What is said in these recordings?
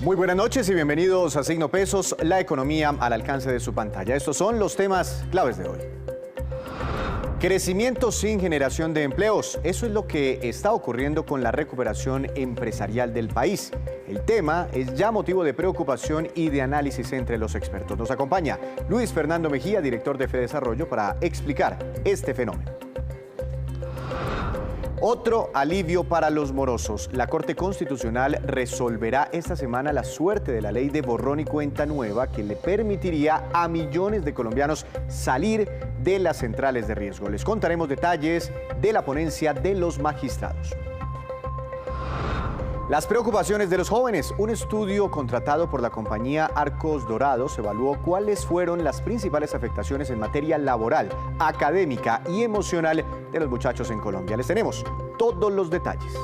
Muy buenas noches y bienvenidos a Signo Pesos, la economía al alcance de su pantalla. Estos son los temas claves de hoy. Crecimiento sin generación de empleos. Eso es lo que está ocurriendo con la recuperación empresarial del país. El tema es ya motivo de preocupación y de análisis entre los expertos. Nos acompaña Luis Fernando Mejía, director de FEDesarrollo, para explicar este fenómeno. Otro alivio para los morosos. La Corte Constitucional resolverá esta semana la suerte de la ley de borrón y cuenta nueva que le permitiría a millones de colombianos salir de las centrales de riesgo. Les contaremos detalles de la ponencia de los magistrados. Las preocupaciones de los jóvenes. Un estudio contratado por la compañía Arcos Dorados evaluó cuáles fueron las principales afectaciones en materia laboral, académica y emocional de los muchachos en Colombia. Les tenemos todos los detalles.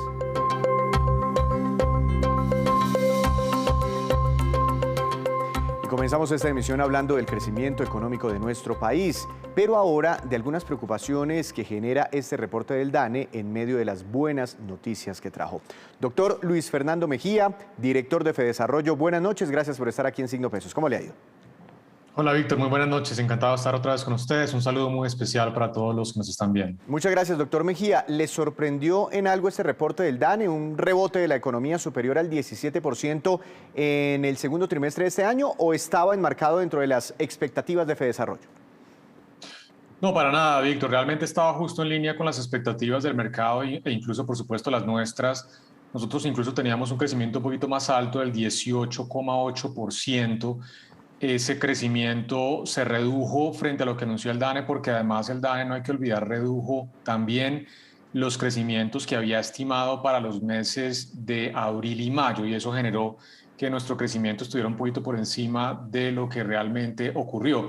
Comenzamos esta emisión hablando del crecimiento económico de nuestro país, pero ahora de algunas preocupaciones que genera este reporte del DANE en medio de las buenas noticias que trajo. Doctor Luis Fernando Mejía, director de FEDesarrollo, buenas noches, gracias por estar aquí en Signo Pesos. ¿Cómo le ha ido? Hola Víctor, muy buenas noches, encantado de estar otra vez con ustedes. Un saludo muy especial para todos los que nos están viendo. Muchas gracias, doctor Mejía. ¿Le sorprendió en algo este reporte del DANE, un rebote de la economía superior al 17% en el segundo trimestre de este año, o estaba enmarcado dentro de las expectativas de FEDesarrollo? No, para nada, Víctor. Realmente estaba justo en línea con las expectativas del mercado e incluso, por supuesto, las nuestras. Nosotros incluso teníamos un crecimiento un poquito más alto del 18,8%. Ese crecimiento se redujo frente a lo que anunció el DANE, porque además el DANE, no hay que olvidar, redujo también los crecimientos que había estimado para los meses de abril y mayo, y eso generó que nuestro crecimiento estuviera un poquito por encima de lo que realmente ocurrió.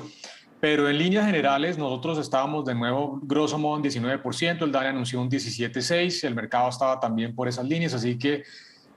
Pero en líneas generales nosotros estábamos de nuevo grosso modo en 19%, el DANE anunció un 17,6%, el mercado estaba también por esas líneas, así que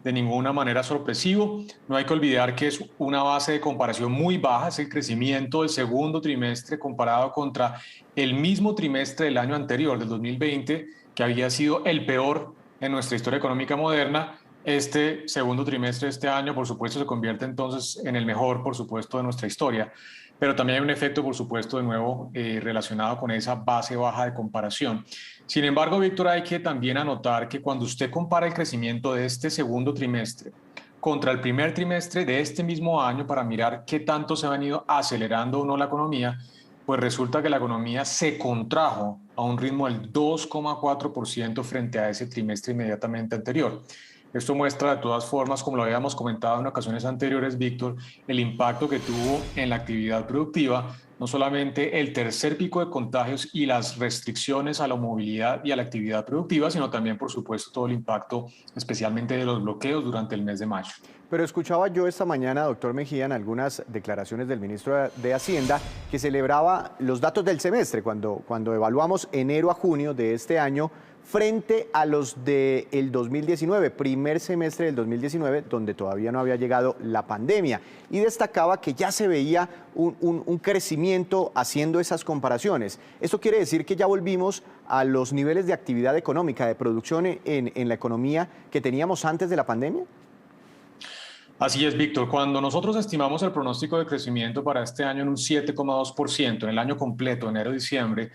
de ninguna manera sorpresivo. No hay que olvidar que es una base de comparación muy baja, es el crecimiento del segundo trimestre comparado contra el mismo trimestre del año anterior, del 2020, que había sido el peor en nuestra historia económica moderna. Este segundo trimestre de este año, por supuesto, se convierte entonces en el mejor, por supuesto, de nuestra historia. Pero también hay un efecto, por supuesto, de nuevo relacionado con esa base baja de comparación. Sin embargo, Víctor, hay que también anotar que cuando usted compara el crecimiento de este segundo trimestre contra el primer trimestre de este mismo año para mirar qué tanto se ha venido acelerando o no la economía, pues resulta que la economía se contrajo a un ritmo del 2,4% frente a ese trimestre inmediatamente anterior. Esto muestra de todas formas, como lo habíamos comentado en ocasiones anteriores, Víctor, el impacto que tuvo en la actividad productiva, no solamente el tercer pico de contagios y las restricciones a la movilidad y a la actividad productiva, sino también, por supuesto, todo el impacto especialmente de los bloqueos durante el mes de mayo. Pero escuchaba yo esta mañana, doctor Mejía, en algunas declaraciones del ministro de Hacienda, que celebraba los datos del semestre, cuando evaluamos enero a junio de este año, frente a los del 2019, primer semestre del 2019, donde todavía no había llegado la pandemia. Y destacaba que ya se veía un crecimiento haciendo esas comparaciones. ¿Esto quiere decir que ya volvimos a los niveles de actividad económica, de producción en la economía que teníamos antes de la pandemia? Así es, Víctor. Cuando nosotros estimamos el pronóstico de crecimiento para este año en un 7,2% en el año completo, enero-diciembre,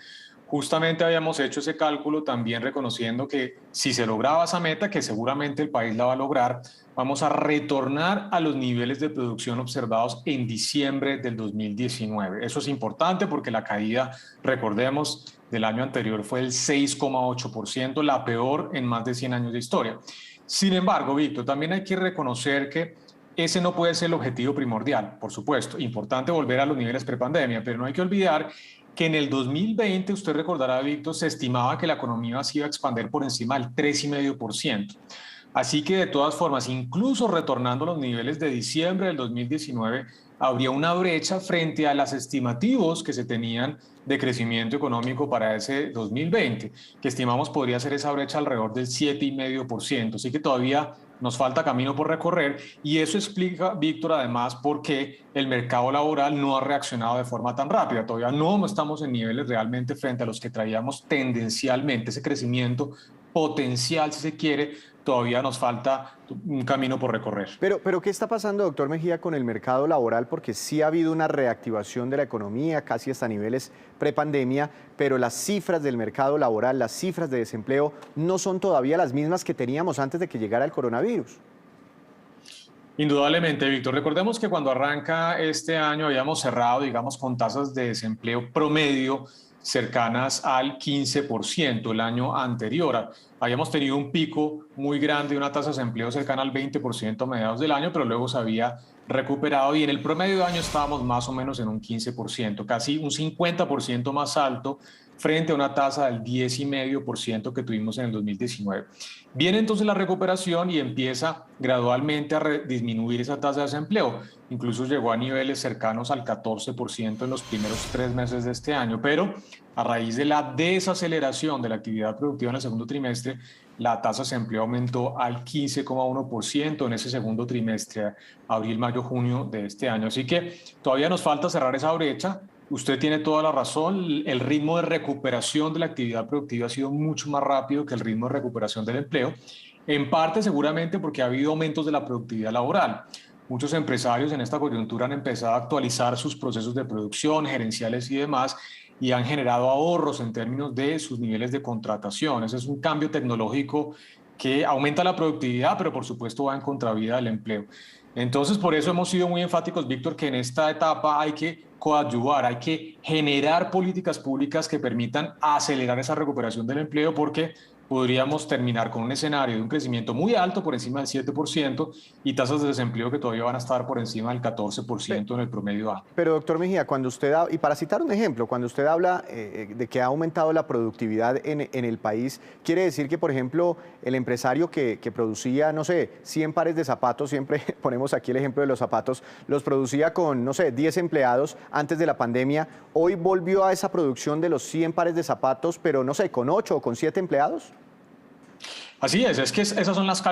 justamente habíamos hecho ese cálculo también reconociendo que si se lograba esa meta, que seguramente el país la va a lograr, vamos a retornar a los niveles de producción observados en diciembre del 2019. Eso es importante porque la caída, recordemos, del año anterior fue el 6,8%, la peor en más de 100 años de historia. Sin embargo, Víctor, también hay que reconocer que ese no puede ser el objetivo primordial, por supuesto. Importante volver a los niveles prepandemia, pero no hay que olvidar que en el 2020, usted recordará, Víctor, se estimaba que la economía se iba a expandir por encima del 3,5%. Así que de todas formas, incluso retornando a los niveles de diciembre del 2019, habría una brecha frente a las estimativos que se tenían de crecimiento económico para ese 2020, que estimamos podría ser esa brecha alrededor del 7,5%. Así que todavía nos falta camino por recorrer y eso explica, Víctor, además, por qué el mercado laboral no ha reaccionado de forma tan rápida. Todavía no estamos en niveles realmente frente a los que traíamos tendencialmente, ese crecimiento potencial, si se quiere, todavía nos falta un camino por recorrer. Pero ¿qué está pasando, doctor Mejía, con el mercado laboral? Porque sí ha habido una reactivación de la economía, casi hasta niveles prepandemia, pero las cifras del mercado laboral, las cifras de desempleo, no son todavía las mismas que teníamos antes de que llegara el coronavirus. Indudablemente, Víctor. Recordemos que cuando arranca este año habíamos cerrado, digamos, con tasas de desempleo promedio cercanas al 15% el año anterior. Habíamos tenido un pico muy grande, una tasa de desempleo cercana al 20% a mediados del año, pero luego se había recuperado y en el promedio de año estábamos más o menos en un 15%, casi un 50% más alto frente a una tasa del 10,5% que tuvimos en el 2019. Viene entonces la recuperación y empieza gradualmente a disminuir esa tasa de desempleo. Incluso llegó a niveles cercanos al 14% en los primeros 3 meses de este año, pero a raíz de la desaceleración de la actividad productiva en el segundo trimestre, la tasa de desempleo aumentó al 15,1% en ese segundo trimestre, abril, mayo, junio de este año. Así que todavía nos falta cerrar esa brecha. Usted tiene toda la razón, el ritmo de recuperación de la actividad productiva ha sido mucho más rápido que el ritmo de recuperación del empleo, en parte seguramente porque ha habido aumentos de la productividad laboral. Muchos empresarios en esta coyuntura han empezado a actualizar sus procesos de producción, gerenciales y demás, y han generado ahorros en términos de sus niveles de contratación. Ese es un cambio tecnológico que aumenta la productividad, pero por supuesto va en contravía del empleo. Entonces, por eso hemos sido muy enfáticos, Víctor, que en esta etapa hay que coadyuvar, hay que generar políticas públicas que permitan acelerar esa recuperación del empleo, porque podríamos terminar con un escenario de un crecimiento muy alto, por encima del 7%, y tasas de desempleo que todavía van a estar por encima del 14% en el promedio año. Pero doctor Mejía, cuando usted, y para citar un ejemplo, cuando usted habla de que ha aumentado la productividad en el país, quiere decir que, por ejemplo, el empresario que producía, no sé, 100 pares de zapatos, siempre ponemos aquí el ejemplo de los zapatos, los producía con, no sé, 10 empleados antes de la pandemia, hoy volvió a esa producción de los 100 pares de zapatos, pero no sé, con 8 o con 7 empleados. Así es que esos son los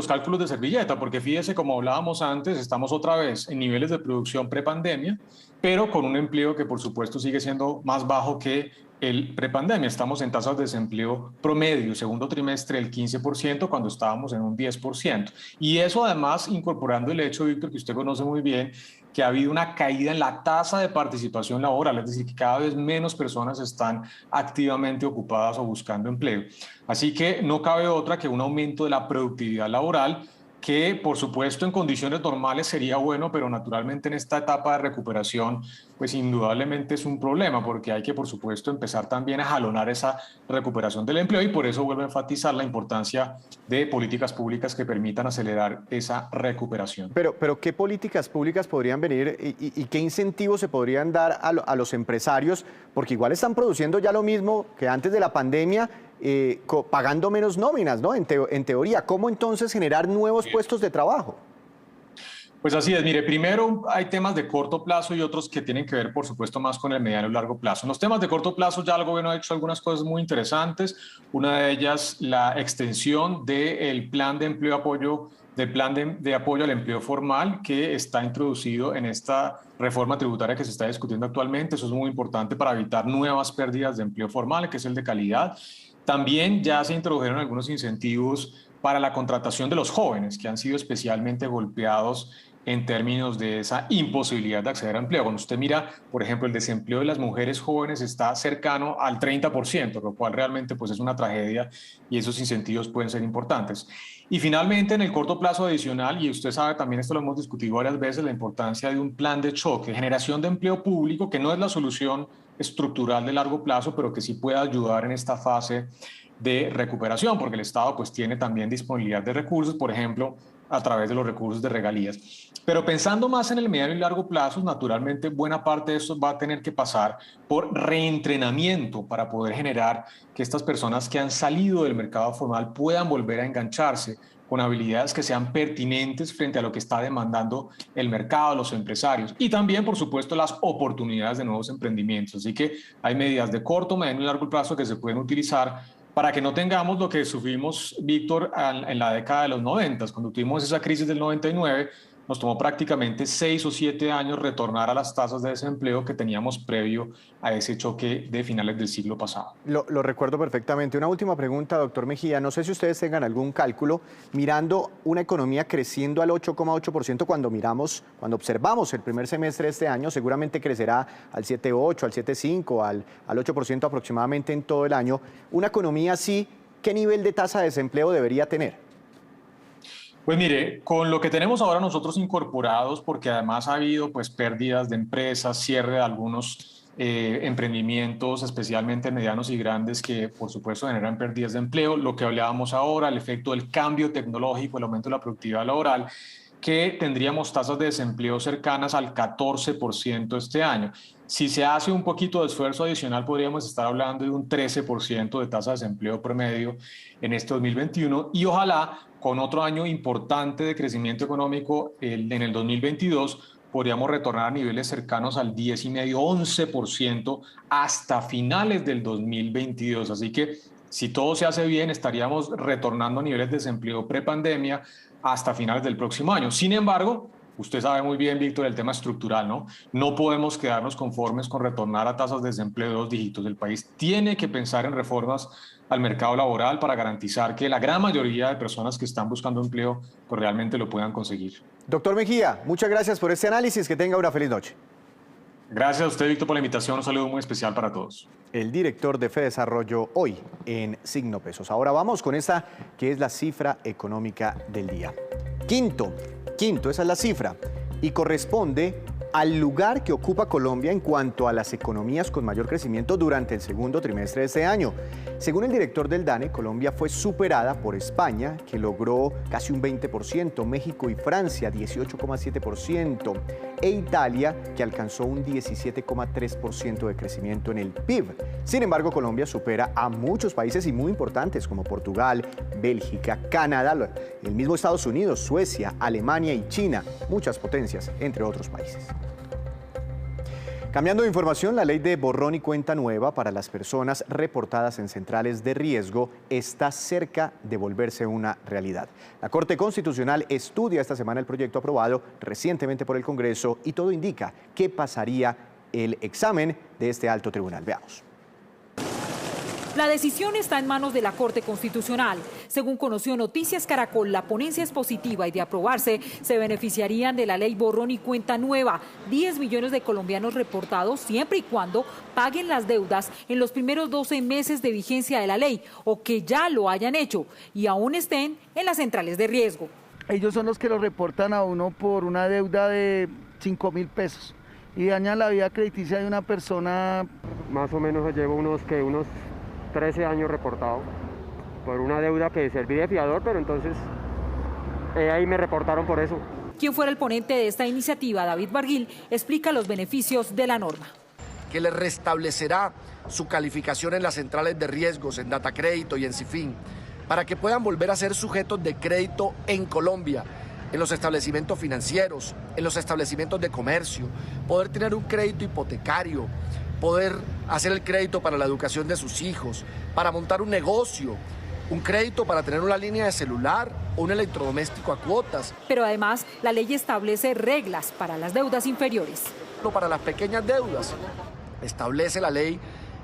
cálculos de servilleta, porque fíjese, como hablábamos antes, estamos otra vez en niveles de producción prepandemia, pero con un empleo que por supuesto sigue siendo más bajo que el prepandemia. Estamos en tasas de desempleo promedio, segundo trimestre, el 15%, cuando estábamos en un 10%. Y eso además incorporando el hecho, Víctor, que usted conoce muy bien, que ha habido una caída en la tasa de participación laboral, es decir, que cada vez menos personas están activamente ocupadas o buscando empleo. Así que no cabe otra que un aumento de la productividad laboral, que por supuesto en condiciones normales sería bueno, pero naturalmente en esta etapa de recuperación, pues indudablemente es un problema, porque hay que por supuesto empezar también a jalonar esa recuperación del empleo, y por eso vuelvo a enfatizar la importancia de políticas públicas que permitan acelerar esa recuperación. Pero ¿qué políticas públicas podrían venir y qué incentivos se podrían dar a los empresarios? Porque igual están produciendo ya lo mismo que antes de la pandemia, pagando menos nóminas, ¿no? En teoría, ¿cómo entonces generar nuevos puestos de trabajo? Pues así es, mire, primero hay temas de corto plazo y otros que tienen que ver, por supuesto, más con el mediano y largo plazo. En los temas de corto plazo ya el gobierno ha hecho algunas cosas muy interesantes, una de ellas la extensión del plan de empleo apoyo, del plan de apoyo al empleo formal que está introducido en esta reforma tributaria que se está discutiendo actualmente. Eso es muy importante para evitar nuevas pérdidas de empleo formal, que es el de calidad. También ya se introdujeron algunos incentivos para la contratación de los jóvenes, que han sido especialmente golpeados en términos de esa imposibilidad de acceder a empleo. Cuando usted mira, por ejemplo, el desempleo de las mujeres jóvenes está cercano al 30%, lo cual realmente pues, es una tragedia, y esos incentivos pueden ser importantes. Y finalmente, en el corto plazo adicional, y usted sabe también, esto lo hemos discutido varias veces, la importancia de un plan de choque, generación de empleo público, que no es la solución estructural de largo plazo, pero que sí puede ayudar en esta fase de recuperación, porque el Estado pues tiene también disponibilidad de recursos, por ejemplo, a través de los recursos de regalías. Pero pensando más en el mediano y largo plazo, naturalmente buena parte de esto va a tener que pasar por reentrenamiento para poder generar que estas personas que han salido del mercado formal puedan volver a engancharse con habilidades que sean pertinentes frente a lo que está demandando el mercado, los empresarios, y también, por supuesto, las oportunidades de nuevos emprendimientos. Así que hay medidas de corto, mediano y largo plazo que se pueden utilizar para que no tengamos lo que sufrimos, Víctor, en la década de los 90, cuando tuvimos esa crisis del 99, nos tomó prácticamente 6 o 7 años retornar a las tasas de desempleo que teníamos previo a ese choque de finales del siglo pasado. Lo recuerdo perfectamente. Una última pregunta, doctor Mejía. No sé si ustedes tengan algún cálculo mirando una economía creciendo al 8,8% cuando observamos el primer semestre de este año, seguramente crecerá al 7,8, al 7,5, al 8% aproximadamente en todo el año. Una economía así, ¿qué nivel de tasa de desempleo debería tener? Pues mire, con lo que tenemos ahora nosotros incorporados, porque además ha habido pues pérdidas de empresas, cierre de algunos emprendimientos, especialmente medianos y grandes, que por supuesto generan pérdidas de empleo, lo que hablábamos ahora, el efecto del cambio tecnológico, el aumento de la productividad laboral, que tendríamos tasas de desempleo cercanas al 14% este año. Si se hace un poquito de esfuerzo adicional, podríamos estar hablando de un 13% de tasa de desempleo promedio en este 2021 y ojalá con otro año importante de crecimiento económico en el 2022 podríamos retornar a niveles cercanos al 10,5-11% hasta finales del 2022. Así que si todo se hace bien, estaríamos retornando a niveles de desempleo prepandemia hasta finales del próximo año. Sin embargo, usted sabe muy bien, Víctor, el tema estructural, ¿no? No podemos quedarnos conformes con retornar a tasas de desempleo de 2 dígitos. El país tiene que pensar en reformas al mercado laboral para garantizar que la gran mayoría de personas que están buscando empleo pues realmente lo puedan conseguir. Doctor Mejía, muchas gracias por este análisis. Que tenga una feliz noche. Gracias a usted, Víctor, por la invitación. Un saludo muy especial para todos. El director de FEDesarrollo hoy en Signo Pesos. Ahora vamos con esta que es la cifra económica del día. Quinto, esa es la cifra y corresponde al lugar que ocupa Colombia en cuanto a las economías con mayor crecimiento durante el segundo trimestre de este año. Según el director del DANE, Colombia fue superada por España, que logró casi un 20%, México y Francia 18,7%, e Italia, que alcanzó un 17,3% de crecimiento en el PIB. Sin embargo, Colombia supera a muchos países y muy importantes como Portugal, Bélgica, Canadá, el mismo Estados Unidos, Suecia, Alemania y China, muchas potencias, entre otros países. Cambiando de información, la ley de borrón y cuenta nueva para las personas reportadas en centrales de riesgo está cerca de volverse una realidad. La Corte Constitucional estudia esta semana el proyecto aprobado recientemente por el Congreso y todo indica que pasaría el examen de este alto tribunal. Veamos. La decisión está en manos de la Corte Constitucional. Según conoció Noticias Caracol, la ponencia es positiva y de aprobarse se beneficiarían de la ley borrón y cuenta nueva. 10 millones de colombianos reportados siempre y cuando paguen las deudas en los primeros 12 meses de vigencia de la ley o que ya lo hayan hecho y aún estén en las centrales de riesgo. Ellos son los que lo reportan a uno por una deuda de 5.000 pesos y dañan la vida crediticia de una persona. Más o menos llevo unos 13 años reportado por una deuda que serví de fiador, pero entonces ahí me reportaron por eso. Quien fuera el ponente de esta iniciativa, David Barguil, explica los beneficios de la norma. Que le restablecerá su calificación en las centrales de riesgos, en Datacrédito y en Cifin, para que puedan volver a ser sujetos de crédito en Colombia, en los establecimientos financieros, en los establecimientos de comercio, poder tener un crédito hipotecario, poder hacer el crédito para la educación de sus hijos, para montar un negocio, un crédito para tener una línea de celular o un electrodoméstico a cuotas. Pero además, la ley establece reglas para las deudas inferiores. Para las pequeñas deudas, establece la ley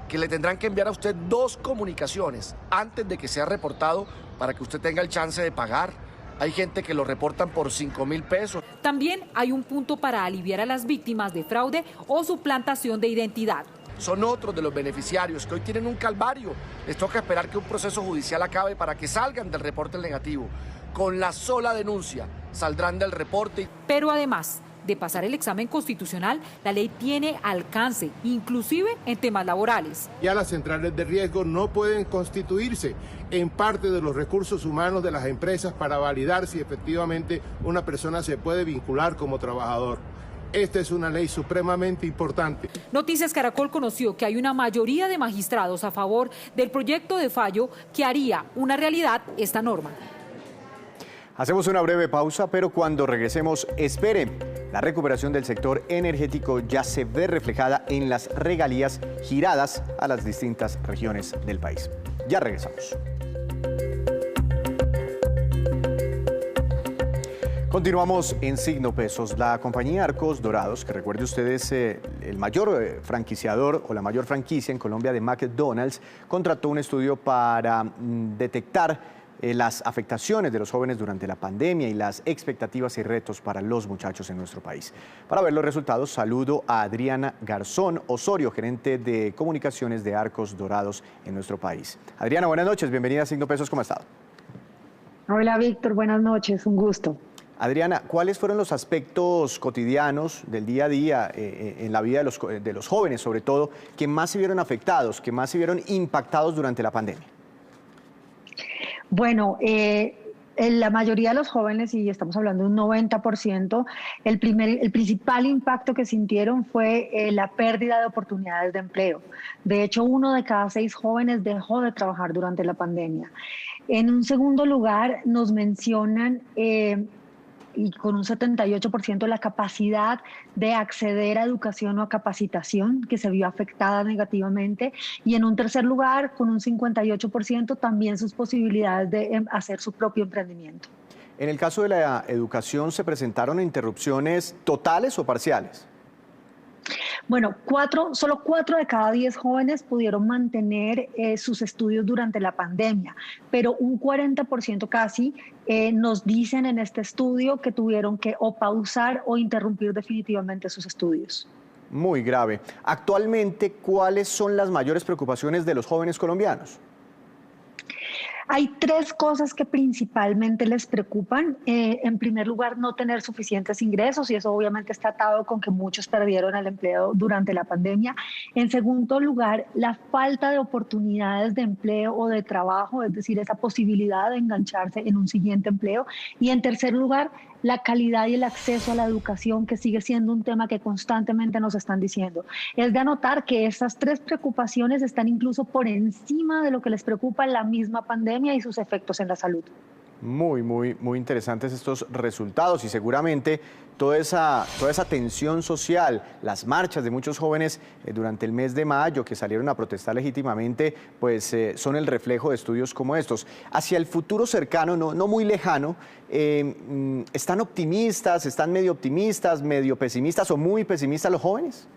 que le tendrán que enviar a usted 2 comunicaciones antes de que sea reportado para que usted tenga el chance de pagar. Hay gente que lo reportan por 5.000 pesos. También hay un punto para aliviar a las víctimas de fraude o suplantación de identidad. Son otros de los beneficiarios que hoy tienen un calvario. Les toca esperar que un proceso judicial acabe para que salgan del reporte negativo. Con la sola denuncia saldrán del reporte. Pero además de pasar el examen constitucional, la ley tiene alcance, inclusive en temas laborales. Ya las centrales de riesgo no pueden constituirse en parte de los recursos humanos de las empresas para validar si efectivamente una persona se puede vincular como trabajador. Esta es una ley supremamente importante. Noticias Caracol conoció que hay una mayoría de magistrados a favor del proyecto de fallo que haría una realidad esta norma. Hacemos una breve pausa, pero cuando regresemos, espere. La recuperación del sector energético ya se ve reflejada en las regalías giradas a las distintas regiones del país. Ya regresamos. Continuamos en Signo Pesos. La compañía Arcos Dorados, que recuerde usted es el mayor franquiciador o la mayor franquicia en Colombia de McDonald's, contrató un estudio para detectar las afectaciones de los jóvenes durante la pandemia y las expectativas y retos para los muchachos en nuestro país. Para ver los resultados, saludo a Adriana Garzón Osorio, gerente de comunicaciones de Arcos Dorados en nuestro país. Adriana, buenas noches, bienvenida a Signo Pesos, ¿cómo ha estado? Hola Víctor, buenas noches, un gusto. Adriana, ¿cuáles fueron los aspectos cotidianos del día a día en la vida de los jóvenes, sobre todo, que más se vieron afectados, que más se vieron impactados durante la pandemia? Bueno, la mayoría de los jóvenes, y estamos hablando de un 90%, el principal impacto que sintieron fue la pérdida de oportunidades de empleo. De hecho, 1 de cada 6 jóvenes dejó de trabajar durante la pandemia. En un segundo lugar, nos mencionan y con un 78% la capacidad de acceder a educación o a capacitación, que se vio afectada negativamente. Y en un tercer lugar, con un 58%, también sus posibilidades de hacer su propio emprendimiento. En el caso de la educación, ¿se presentaron interrupciones totales o parciales? Bueno, solo 4 de cada 10 jóvenes pudieron mantener sus estudios durante la pandemia, pero un 40% casi nos dicen en este estudio que tuvieron que o pausar o interrumpir definitivamente sus estudios. Muy grave. Actualmente, ¿cuáles son las mayores preocupaciones de los jóvenes colombianos? Hay 3 cosas que principalmente les preocupan. En primer lugar, no tener suficientes ingresos, y eso obviamente está atado con que muchos perdieron el empleo durante la pandemia. En segundo lugar, la falta de oportunidades de empleo o de trabajo, es decir, esa posibilidad de engancharse en un siguiente empleo. Y en tercer lugar, la calidad y el acceso a la educación, que sigue siendo un tema que constantemente nos están diciendo. Es de anotar que esas 3 preocupaciones están incluso por encima de lo que les preocupa la misma pandemia y sus efectos en la salud. Muy interesantes estos resultados y seguramente toda esa tensión social, las marchas de muchos jóvenes durante el mes de mayo que salieron a protestar legítimamente, pues son el reflejo de estudios como estos. Hacia el futuro cercano, no muy lejano, ¿están optimistas, están medio optimistas, medio pesimistas o muy pesimistas los jóvenes?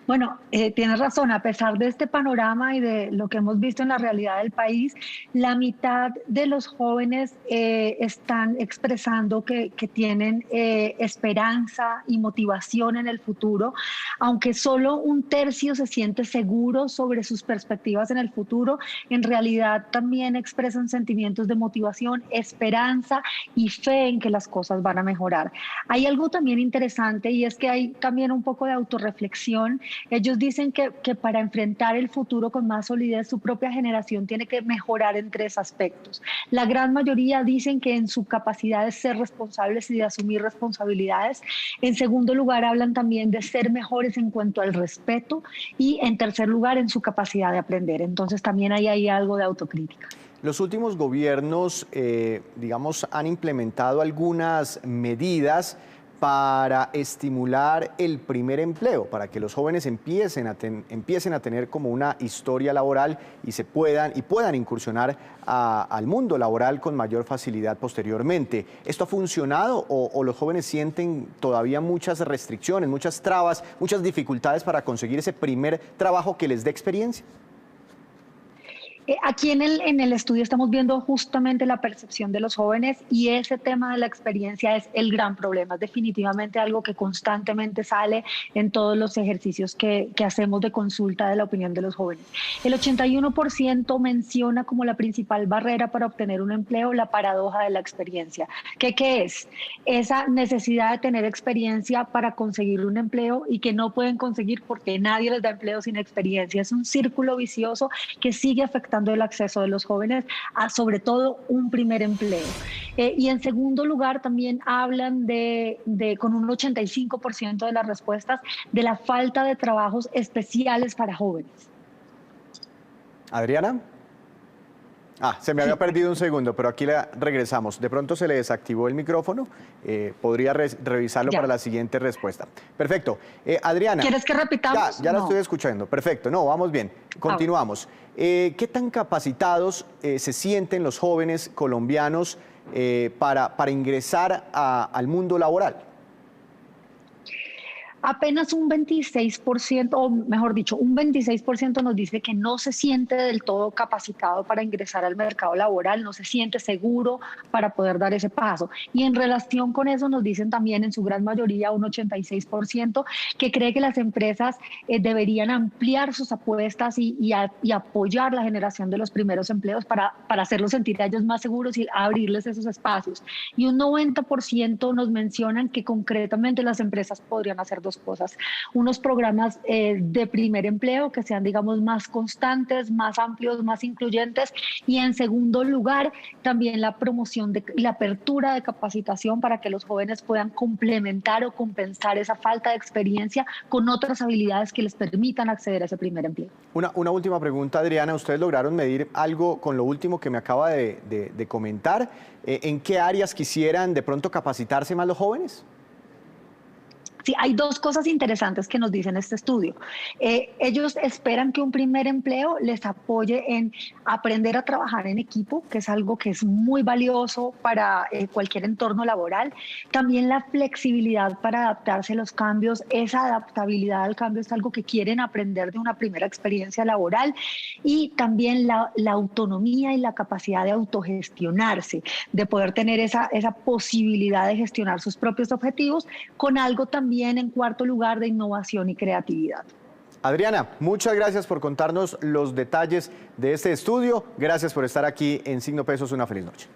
Bueno, tienes razón, a pesar de este panorama y de lo que hemos visto en la realidad del país, la mitad de los jóvenes están expresando que tienen esperanza y motivación en el futuro, aunque solo un tercio se siente seguro sobre sus perspectivas en el futuro. En realidad también expresan sentimientos de motivación, esperanza y fe en que las cosas van a mejorar. Hay algo también interesante, y es que hay también un poco de autorreflexión. Ellos dicen que para enfrentar el futuro con más solidez, su propia generación tiene que mejorar en 3 aspectos. La gran mayoría dicen que en su capacidad de ser responsables y de asumir responsabilidades. En segundo lugar, hablan también de ser mejores en cuanto al respeto. Y en tercer lugar, en su capacidad de aprender. Entonces también hay ahí algo de autocrítica. Los últimos gobiernos, digamos, han implementado algunas medidas para estimular el primer empleo, para que los jóvenes empiecen a tener como una historia laboral y puedan incursionar al mundo laboral con mayor facilidad posteriormente. ¿Esto ha funcionado o los jóvenes sienten todavía muchas restricciones, muchas trabas, muchas dificultades para conseguir ese primer trabajo que les dé experiencia? Aquí en el estudio estamos viendo justamente la percepción de los jóvenes, y ese tema de la experiencia es el gran problema. Es definitivamente algo que constantemente sale en todos los ejercicios que hacemos de consulta de la opinión de los jóvenes. El 81% menciona como la principal barrera para obtener un empleo la paradoja de la experiencia. ¿Qué es? Esa necesidad de tener experiencia para conseguir un empleo y que no pueden conseguir porque nadie les da empleo sin experiencia. Es un círculo vicioso que sigue afectando el acceso de los jóvenes a, sobre todo, un primer empleo. Y en segundo lugar, también hablan con un 85% de las respuestas, de la falta de trabajos especiales para jóvenes. Adriana. Se me había perdido un segundo, pero aquí la regresamos. De pronto se le desactivó el micrófono. Podría revisarlo para la siguiente respuesta. Perfecto. Adriana. ¿Quieres que repitamos? Ya la estoy escuchando. Perfecto. No, vamos bien. Continuamos. ¿Qué tan capacitados se sienten los jóvenes colombianos para ingresar al mundo laboral? Apenas un 26%, o mejor dicho, un 26% nos dice que no se siente del todo capacitado para ingresar al mercado laboral, no se siente seguro para poder dar ese paso. Y en relación con eso nos dicen también en su gran mayoría un 86% que cree que las empresas deberían ampliar sus apuestas y apoyar la generación de los primeros empleos para hacerlos sentir a ellos más seguros y abrirles esos espacios. Y un 90% nos mencionan que concretamente las empresas podrían hacer dos cosas: unos programas de primer empleo que sean, digamos, más constantes, más amplios, más incluyentes, y en segundo lugar también la promoción y la apertura de capacitación para que los jóvenes puedan complementar o compensar esa falta de experiencia con otras habilidades que les permitan acceder a ese primer empleo. Una última pregunta, Adriana. ¿Ustedes lograron medir algo con lo último que me acaba de comentar? ¿En qué áreas quisieran de pronto capacitarse más los jóvenes? Sí, hay dos cosas interesantes que nos dicen este estudio. Ellos esperan que un primer empleo les apoye en aprender a trabajar en equipo, que es algo que es muy valioso para cualquier entorno laboral. También la flexibilidad para adaptarse a los cambios. Esa adaptabilidad al cambio es algo que quieren aprender de una primera experiencia laboral. Y también la autonomía y la capacidad de autogestionarse, de poder tener esa posibilidad de gestionar sus propios objetivos, con algo también en cuarto lugar de innovación y creatividad. Adriana, muchas gracias por contarnos los detalles de este estudio. Gracias por estar aquí en Signo Pesos. Una feliz noche.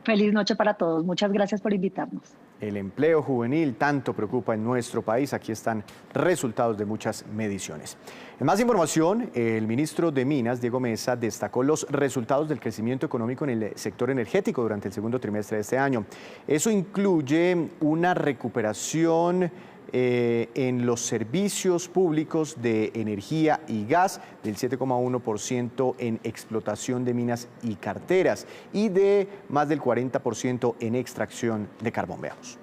Feliz noche para todos. Muchas gracias por invitarnos. El empleo juvenil tanto preocupa en nuestro país. Aquí están resultados de muchas mediciones. En más información, el ministro de Minas, Diego Mesa, destacó los resultados del crecimiento económico en el sector energético durante el segundo trimestre de este año. Eso incluye una recuperación en los servicios públicos de energía y gas del 7,1% en explotación de minas y carteras y de más del 40% en extracción de carbón. Veamos.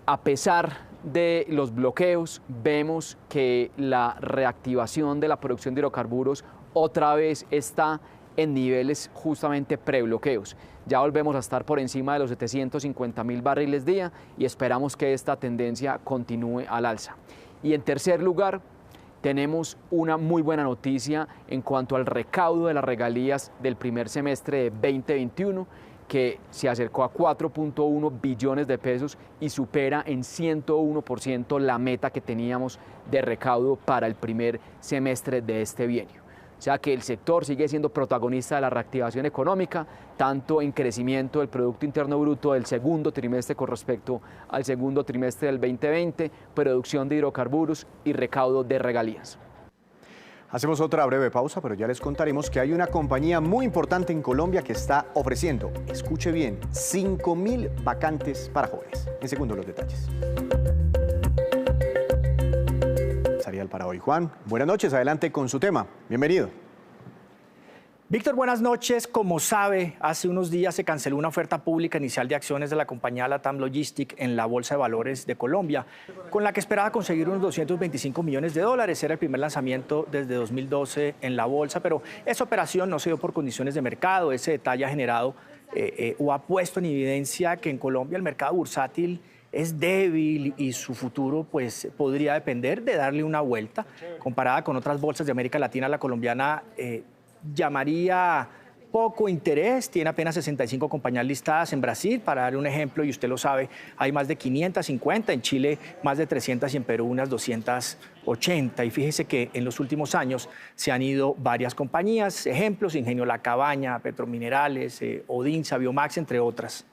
A pesar de los bloqueos, vemos que la reactivación de la producción de hidrocarburos otra vez está en niveles justamente prebloqueos. Ya volvemos a estar por encima de los 750.000 barriles día y esperamos que esta tendencia continúe al alza. Y en tercer lugar, tenemos una muy buena noticia en cuanto al recaudo de las regalías del primer semestre de 2021, que se acercó a 4.1 billones de pesos y supera en 101% la meta que teníamos de recaudo para el primer semestre de este bienio. O sea que el sector sigue siendo protagonista de la reactivación económica, tanto en crecimiento del Producto Interno Bruto del segundo trimestre con respecto al segundo trimestre del 2020, producción de hidrocarburos y recaudo de regalías. Hacemos otra breve pausa, pero ya les contaremos que hay una compañía muy importante en Colombia que está ofreciendo, escuche bien, 5.000 vacantes para jóvenes. En segundo, los detalles. Para hoy. Juan, buenas noches, adelante con su tema. Bienvenido. Víctor, buenas noches. Como sabe, hace unos días se canceló una oferta pública inicial de acciones de la compañía LATAM Logistics en la Bolsa de Valores de Colombia, con la que esperaba conseguir unos 225 millones de dólares. Era el primer lanzamiento desde 2012 en la bolsa, pero esa operación no se dio por condiciones de mercado. Ese detalle ha generado o ha puesto en evidencia que en Colombia el mercado bursátil es débil y su futuro pues podría depender de darle una vuelta. Comparada con otras bolsas de América Latina, la colombiana llamaría poco interés, tiene apenas 65 compañías listadas. En Brasil, para darle un ejemplo, y usted lo sabe, hay más de 550, en Chile más de 300 y en Perú unas 280. Y fíjese que en los últimos años se han ido varias compañías, ejemplos, Ingenio La Cabaña, Petrominerales, Odinsa, Biomax, entre otras.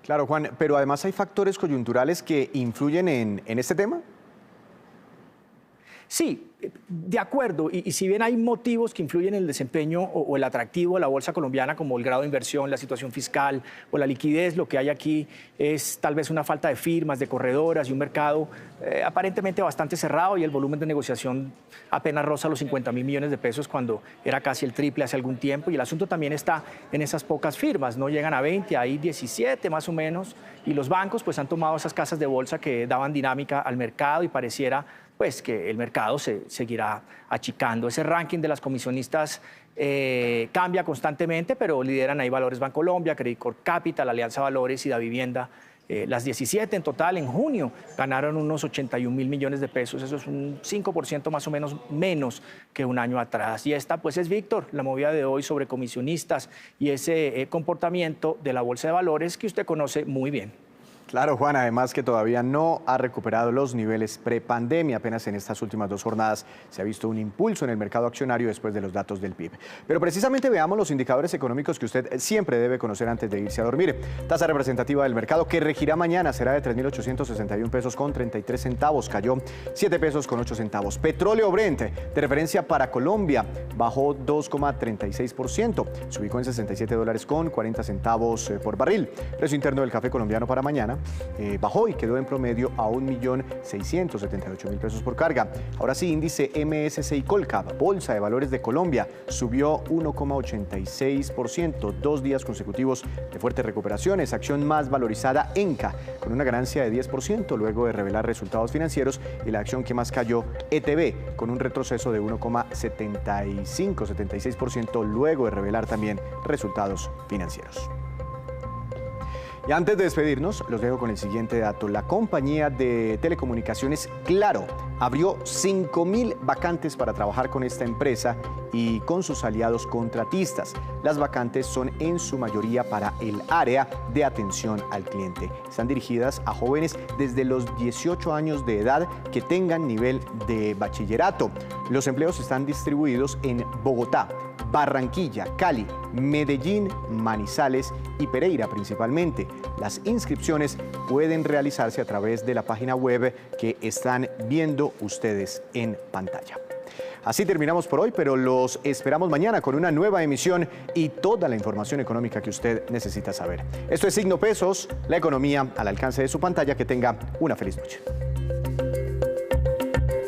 Claro, Juan, pero además hay factores coyunturales que influyen en este tema. Sí, de acuerdo, y si bien hay motivos que influyen en el desempeño o el atractivo de la bolsa colombiana, como el grado de inversión, la situación fiscal o la liquidez, lo que hay aquí es tal vez una falta de firmas, de corredoras y un mercado aparentemente bastante cerrado, y el volumen de negociación apenas roza los 50.000 millones de pesos cuando era casi el triple hace algún tiempo. Y el asunto también está en esas pocas firmas, no llegan a 20, hay 17 más o menos, y los bancos pues han tomado esas casas de bolsa que daban dinámica al mercado y pareciera pues que el mercado se seguirá achicando. Ese ranking de las comisionistas cambia constantemente, pero lideran ahí Valores Bancolombia, Credicorp Capital, Alianza Valores y Davivienda. Las 17 en total en junio ganaron unos 81.000 millones de pesos, eso es un 5% más o menos que un año atrás. Y esta pues es, Víctor, la movida de hoy sobre comisionistas y ese comportamiento de la Bolsa de Valores que usted conoce muy bien. Claro, Juan, además que todavía no ha recuperado los niveles prepandemia. Apenas en estas últimas 2 jornadas se ha visto un impulso en el mercado accionario después de los datos del PIB. Pero precisamente veamos los indicadores económicos que usted siempre debe conocer antes de irse a dormir. Tasa representativa del mercado que regirá mañana será de 3.861 pesos con 33 centavos, cayó 7 pesos con 8 centavos. Petróleo Brent, de referencia para Colombia, bajó 2,36%, se ubicó en $67 con 40 centavos por barril. Precio interno del café colombiano para mañana bajó y quedó en promedio a 1.678.000 pesos por carga. Ahora sí, índice MSCI Colcap, Bolsa de Valores de Colombia, subió 1,86%, 2 días consecutivos de fuertes recuperaciones. Acción más valorizada, Enca, con una ganancia de 10% luego de revelar resultados financieros, y la acción que más cayó, ETB, con un retroceso de 1,76% luego de revelar también resultados financieros. Y antes de despedirnos, los dejo con el siguiente dato. La compañía de telecomunicaciones Claro abrió 5.000 vacantes para trabajar con esta empresa y con sus aliados contratistas. Las vacantes son en su mayoría para el área de atención al cliente. Están dirigidas a jóvenes desde los 18 años de edad que tengan nivel de bachillerato. Los empleos están distribuidos en Bogotá, Barranquilla, Cali, Medellín, Manizales y Pereira principalmente. Las inscripciones pueden realizarse a través de la página web que están viendo ustedes en pantalla. Así terminamos por hoy, pero los esperamos mañana con una nueva emisión y toda la información económica que usted necesita saber. Esto es Signo Pesos, la economía al alcance de su pantalla. Que tenga una feliz noche.